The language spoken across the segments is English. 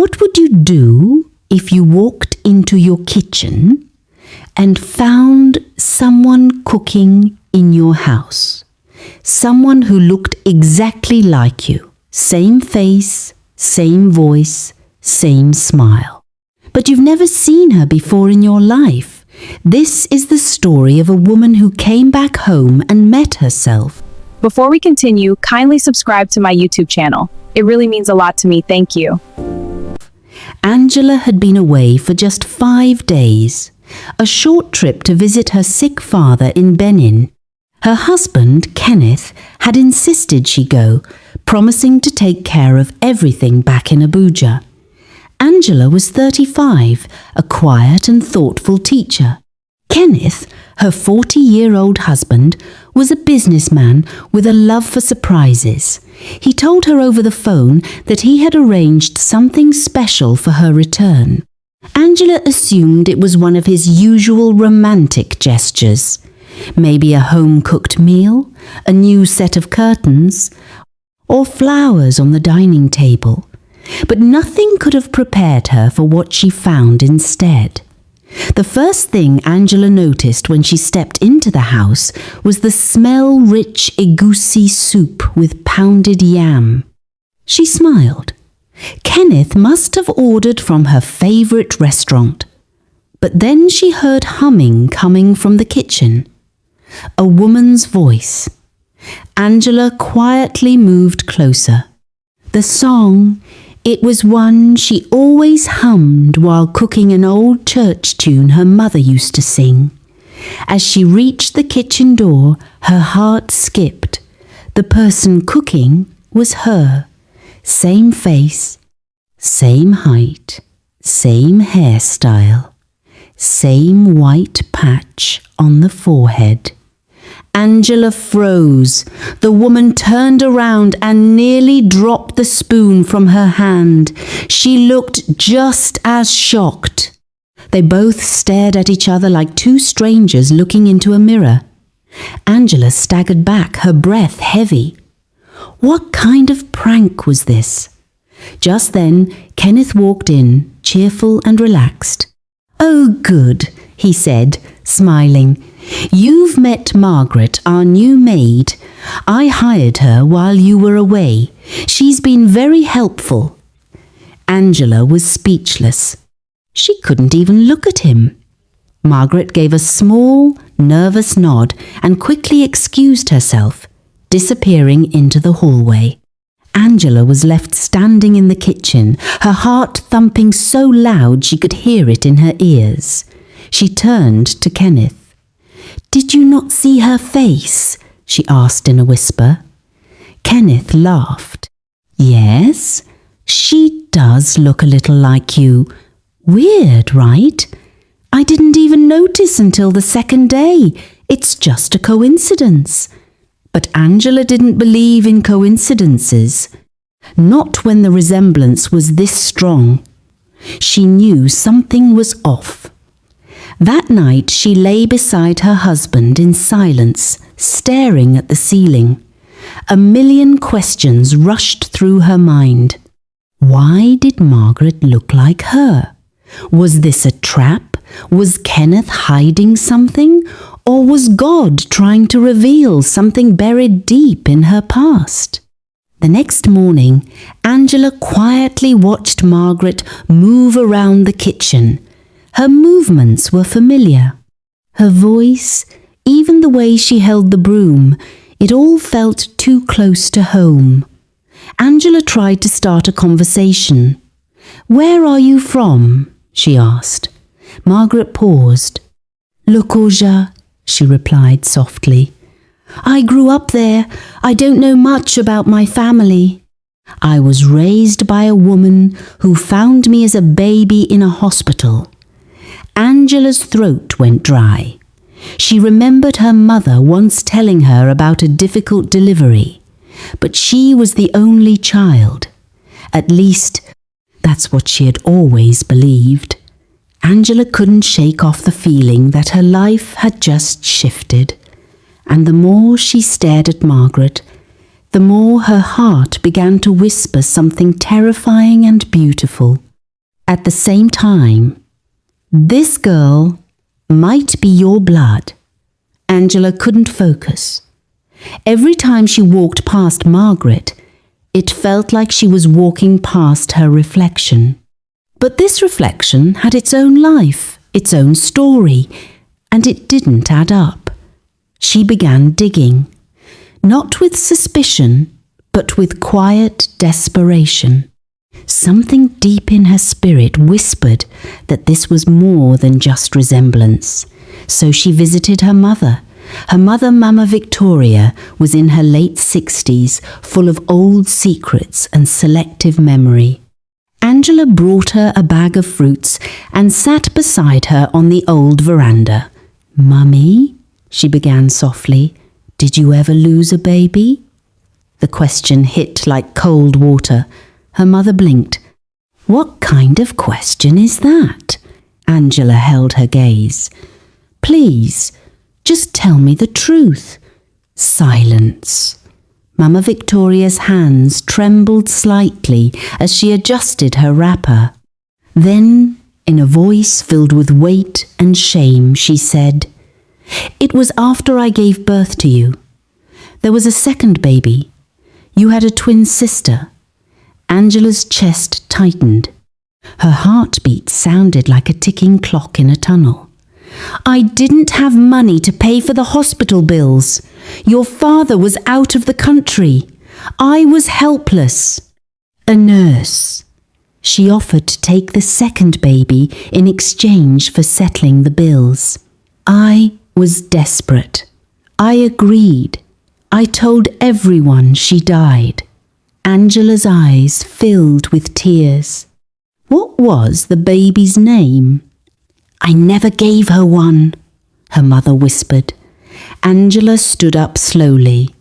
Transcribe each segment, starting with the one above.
What would you do if you walked into your kitchen and found someone cooking in your house? Someone who looked exactly like you. Same face, same voice, same smile. But you've never seen her before in your life. This is the story of a woman who came back home and met herself. Before we continue, kindly subscribe to my YouTube channel. It really means a lot to me, thank you. Angela had been away for just 5 days, a short trip to visit her sick father in Benin. Her husband, Kenneth, had insisted she go, promising to take care of everything back in Abuja. Angela was 35, a quiet and thoughtful teacher. Kenneth, her 40-year-old husband, was a businessman with a love for surprises. He told her over the phone that he had arranged something special for her return. Angela assumed it was one of his usual romantic gestures. Maybe a home-cooked meal, a new set of curtains, or flowers on the dining table. But nothing could have prepared her for what she found instead. The first thing Angela noticed when she stepped into the house was the smell-rich egusi soup with pounded yam. She smiled. Kenneth must have ordered from her favourite restaurant. But then she heard humming coming from the kitchen. A woman's voice. Angela quietly moved closer. The song, it was one she always hummed while cooking an old church tune her mother used to sing. As she reached the kitchen door, her heart skipped. The person cooking was her. Same face, same height, same hairstyle, same white patch on the forehead. Angela froze. The woman turned around and nearly dropped the spoon from her hand. She looked just as shocked. They both stared at each other like two strangers looking into a mirror. Angela staggered back, her breath heavy. What kind of prank was this? Just then, Kenneth walked in, cheerful and relaxed. "Oh, good," he said, smiling. "You've met Margaret, our new maid. I hired her while you were away. She's been very helpful." Angela was speechless. She couldn't even look at him. Margaret gave a small, nervous nod and quickly excused herself, disappearing into the hallway. Angela was left standing in the kitchen, her heart thumping so loud she could hear it in her ears. She turned to Kenneth. "Did you not see her face?" she asked in a whisper. Kenneth laughed. "Yes, she does look a little like you. Weird, right? I didn't even notice until the second day. It's just a coincidence." But Angela didn't believe in coincidences. Not when the resemblance was this strong. She knew something was off. That night she lay beside her husband in silence, staring at the ceiling. A million questions rushed through her mind. Why did Margaret look like her? Was this a trap? Was Kenneth hiding something? Or was God trying to reveal something buried deep in her past? The next morning, Angela quietly watched Margaret move around the kitchen. Her movements were familiar. Her voice, even the way she held the broom, it all felt too close to home. Angela tried to start a conversation. "Where are you from?" she asked. Margaret paused. "Lokoja," she replied softly. "I grew up there. I don't know much about my family. I was raised by a woman who found me as a baby in a hospital." Angela's throat went dry. She remembered her mother once telling her about a difficult delivery, but she was the only child. At least, that's what she had always believed. Angela couldn't shake off the feeling that her life had just shifted, and the more she stared at Margaret, the more her heart began to whisper something terrifying and beautiful. At the same time, this girl might be your blood. Angela couldn't focus. Every time she walked past Margaret, it felt like she was walking past her reflection. But this reflection had its own life, its own story, and it didn't add up. She began digging, not with suspicion, but with quiet desperation. Something deep in her spirit whispered that this was more than just resemblance. So she visited her mother. Her mother, Mama Victoria, was in her late 60s, full of old secrets and selective memory. Angela brought her a bag of fruits and sat beside her on the old veranda. "Mummy," she began softly, "did you ever lose a baby?" The question hit like cold water. Her mother blinked. "What kind of question is that?" Angela held her gaze. "Please, just tell me the truth." Silence. Mama Victoria's hands trembled slightly as she adjusted her wrapper. Then, in a voice filled with weight and shame, she said, "It was after I gave birth to you. There was a second baby. You had a twin sister." Angela's chest tightened. Her heartbeat sounded like a ticking clock in a tunnel. "I didn't have money to pay for the hospital bills. Your father was out of the country. I was helpless." A nurse. She offered to take the second baby in exchange for settling the bills. I was desperate. I agreed. I told everyone she died. Angela's eyes filled with tears. What was the baby's name? "I never gave her one," her mother whispered. Angela stood up slowly.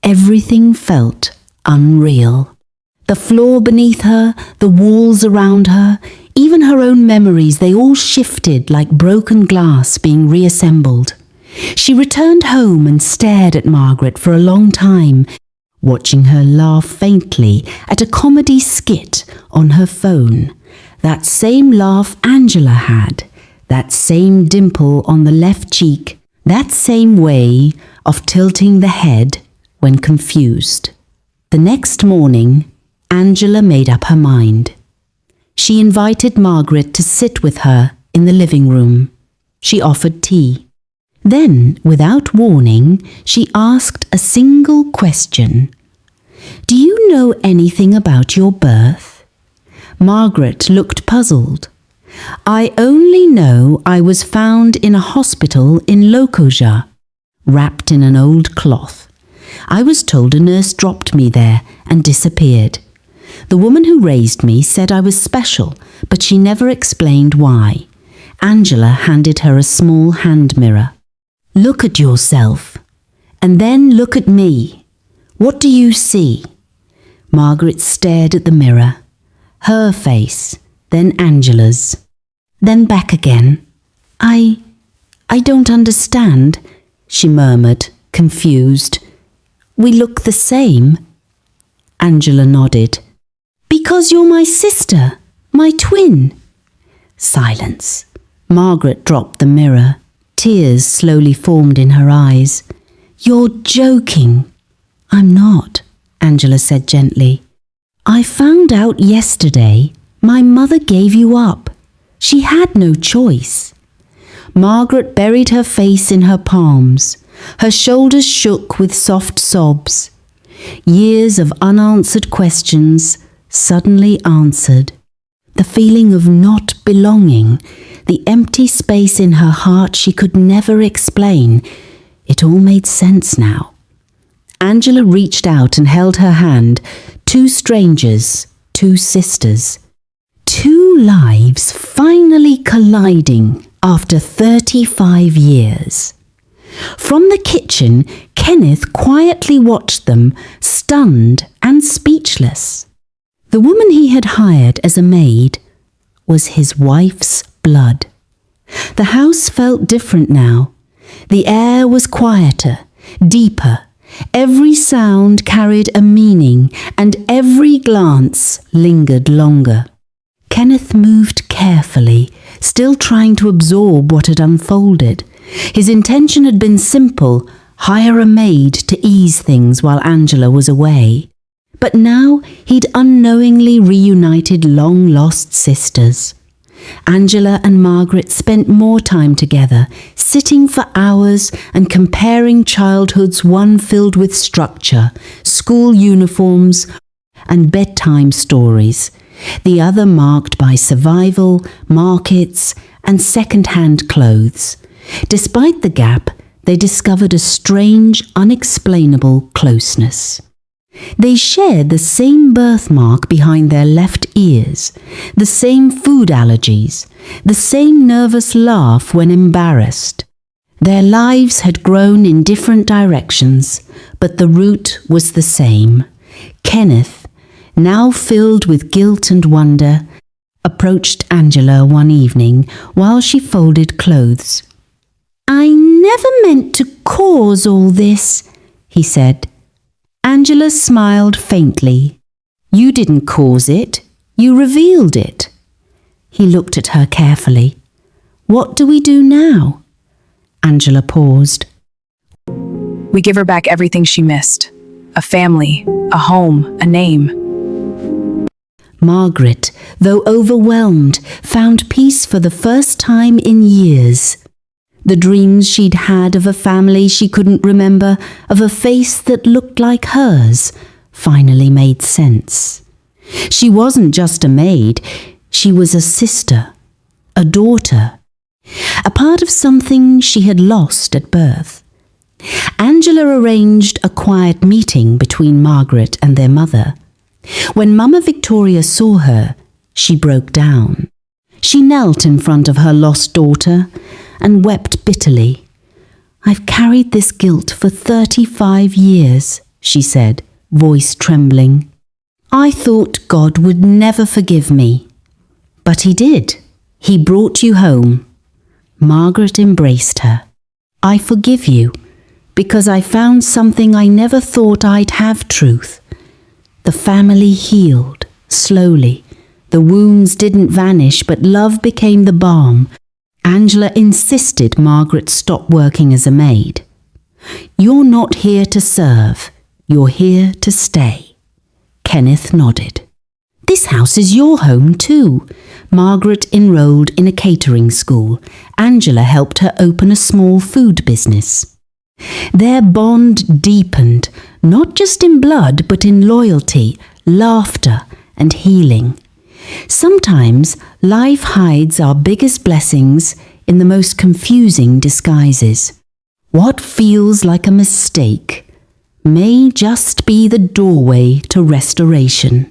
Everything felt unreal. The floor beneath her, the walls around her, even her own memories, they all shifted like broken glass being reassembled. She returned home and stared at Margaret for a long time, watching her laugh faintly at a comedy skit on her phone. That same laugh Angela had. That same dimple on the left cheek, that same way of tilting the head when confused. The next morning, Angela made up her mind. She invited Margaret to sit with her in the living room. She offered tea. Then, without warning, she asked a single question. "Do you know anything about your birth?" Margaret looked puzzled. "I only know I was found in a hospital in Lokoja, wrapped in an old cloth. I was told a nurse dropped me there and disappeared. The woman who raised me said I was special, but she never explained why." Angela handed her a small hand mirror. "Look at yourself, and then look at me. What do you see?" Margaret stared at the mirror. Her face, then Angela's, then back again. I don't understand," she murmured, confused. "We look the same." Angela nodded. "Because you're my sister, my twin." Silence. Margaret dropped the mirror. Tears slowly formed in her eyes. "You're joking." "I'm not," Angela said gently. "I found out yesterday my mother gave you up. She had no choice." Margaret buried her face in her palms. Her shoulders shook with soft sobs. Years of unanswered questions suddenly answered. The feeling of not belonging, the empty space in her heart she could never explain, it all made sense now. Angela reached out and held her hand. Two strangers, two sisters. Two lives finally colliding after 35 years. From the kitchen, Kenneth quietly watched them, stunned and speechless. The woman he had hired as a maid was his wife's blood. The house felt different now. The air was quieter, deeper. Every sound carried a meaning, and every glance lingered longer. Kenneth moved carefully, still trying to absorb what had unfolded. His intention had been simple: hire a maid to ease things while Angela was away. But now he'd unknowingly reunited long-lost sisters. Angela and Margaret spent more time together, sitting for hours and comparing childhoods, one filled with structure, school uniforms, and bedtime stories, the other marked by survival, markets, and second-hand clothes. Despite the gap, they discovered a strange, unexplainable closeness. They shared the same birthmark behind their left ears, the same food allergies, the same nervous laugh when embarrassed. Their lives had grown in different directions, but the root was the same. Kenneth, now filled with guilt and wonder, approached Angela one evening while she folded clothes. "I never meant to cause all this," he said. Angela smiled faintly. "You didn't cause it, you revealed it." He looked at her carefully. "What do we do now?" Angela paused. We give her back everything she missed. A family, a home, a name. Margaret, though overwhelmed, found peace for the first time in years. The dreams she'd had of a family she couldn't remember, of a face that looked like hers, finally made sense. She wasn't just a maid, she was a sister, a daughter, a part of something she had lost at birth. Angela arranged a quiet meeting between Margaret and their mother. When Mama Victoria saw her, she broke down. She knelt in front of her lost daughter and wept bitterly. "I've carried this guilt for 35 years, she said, voice trembling. "I thought God would never forgive me. But he did. He brought you home." Margaret embraced her. "I forgive you, because I found something I never thought I'd have: truth." The family healed, slowly. The wounds didn't vanish, but love became the balm. Angela insisted Margaret stop working as a maid. "You're not here to serve, you're here to stay." Kenneth nodded. "This house is your home too." Margaret enrolled in a catering school. Angela helped her open a small food business. Their bond deepened, not just in blood, but in loyalty, laughter, and healing. Sometimes life hides our biggest blessings in the most confusing disguises. What feels like a mistake may just be the doorway to restoration.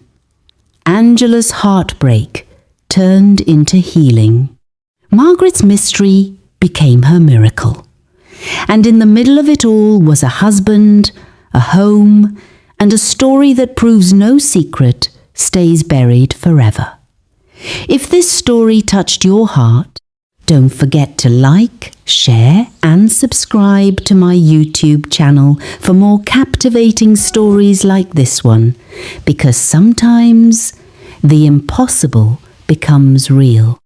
Angela's heartbreak turned into healing. Margaret's mystery became her miracle. And in the middle of it all was a husband, a home, and a story that proves no secret stays buried forever. If this story touched your heart, don't forget to like, share, and subscribe to my YouTube channel for more captivating stories like this one, because sometimes the impossible becomes real.